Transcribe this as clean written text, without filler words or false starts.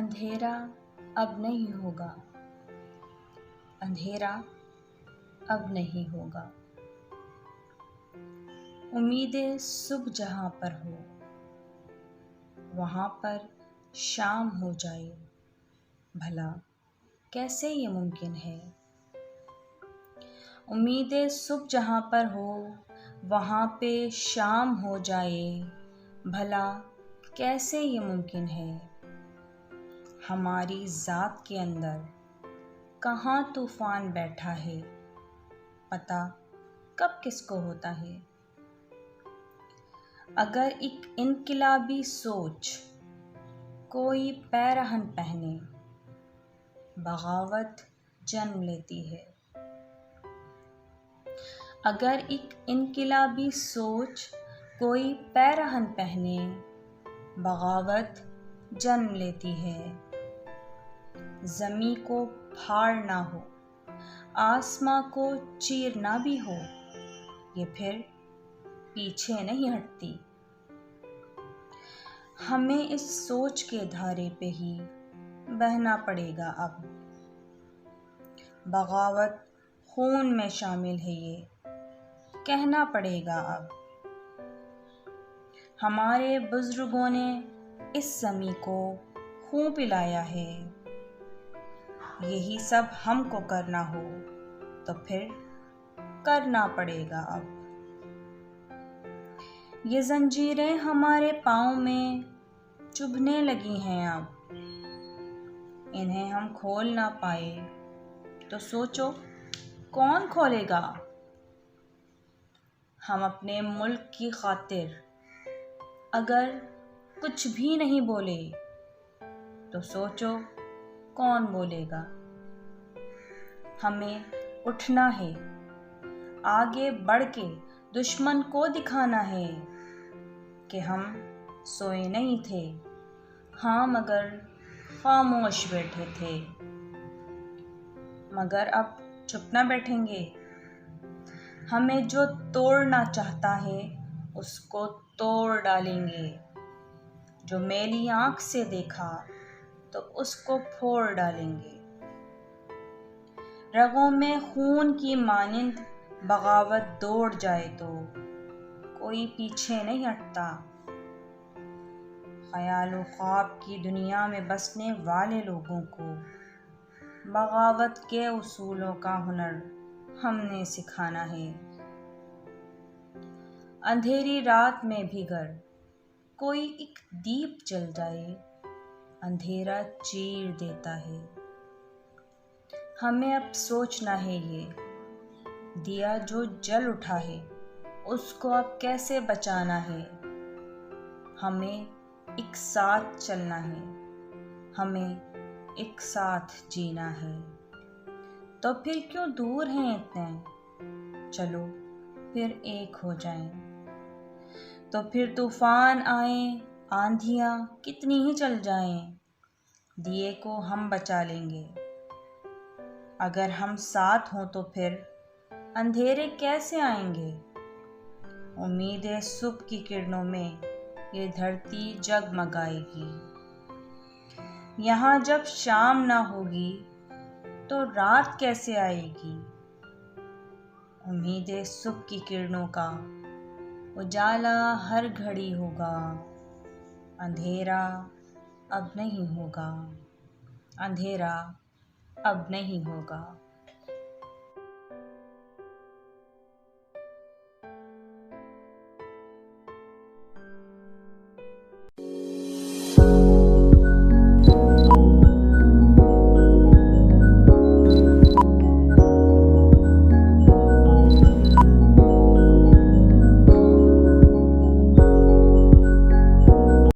अंधेरा अब नहीं होगा, अंधेरा अब नहीं होगा। उम्मीदें सुबह जहाँ पर हो, वहाँ पर शाम हो जाए, भला कैसे ये मुमकिन है। उम्मीदें सुबह जहाँ पर हो, वहाँ पे शाम हो जाए, भला कैसे ये मुमकिन है। हमारी ज़ात के अंदर कहाँ तूफ़ान बैठा है, पता कब किसको होता है। अगर एक इनकिलाबी सोच कोई पैरहन पहने, बगावत जन्म लेती है। अगर एक इनकिलाबी सोच कोई पैरहन पहने, बगावत जन्म लेती है। ज़मीं को फाड़ना हो, आसमां को चीरना भी हो, ये फिर पीछे नहीं हटती। हमें इस सोच के धारे पे ही बहना पड़ेगा अब। बगावत खून में शामिल है, ये कहना पड़ेगा अब। हमारे बुजुर्गों ने इस ज़मीं को खून पिलाया है। यही सब हमको करना हो तो फिर करना पड़ेगा अब। ये जंजीरें हमारे पाँव में चुभने लगी हैं अब। इन्हें हम खोल ना पाए तो सोचो कौन खोलेगा। हम अपने मुल्क की खातिर अगर कुछ भी नहीं बोले तो सोचो कौन बोलेगा। हमें उठना है, आगे बढ़ के दुश्मन को दिखाना है कि हम सोए नहीं थे, हाँ मगर खामोश बैठे थे। मगर अब चुप ना बैठेंगे। हमें जो तोड़ना चाहता है उसको तोड़ डालेंगे। जो मैली आँख से देखा तो उसको फोड़ डालेंगे। रगों में खून की मानिंद बगावत दौड़ जाए तो कोई पीछे नहीं हटता। ख्याल और ख्वाब की दुनिया में बसने वाले लोगों को बगावत के उसूलों का हुनर हमने सिखाना है। अंधेरी रात में भी गर कोई एक दीप जल जाए, अंधेरा चीर देता है। हमें अब सोचना है, ये दिया जो जल उठा है उसको अब कैसे बचाना है। हमें एक साथ चलना है, हमें एक साथ जीना है। तो फिर क्यों दूर हैं इतने, चलो फिर एक हो जाएं। तो फिर तूफान आए, आंधियाँ कितनी ही चल जाएं, दिए को हम बचा लेंगे। अगर हम साथ हों तो फिर अंधेरे कैसे आएंगे। उम्मीदें सुबह की किरणों में ये धरती जगमगाएगी। यहाँ जब शाम ना होगी तो रात कैसे आएगी। उम्मीदें सुबह की किरणों का उजाला हर घड़ी होगा। अंधेरा अब नहीं होगा, अंधेरा अब नहीं होगा।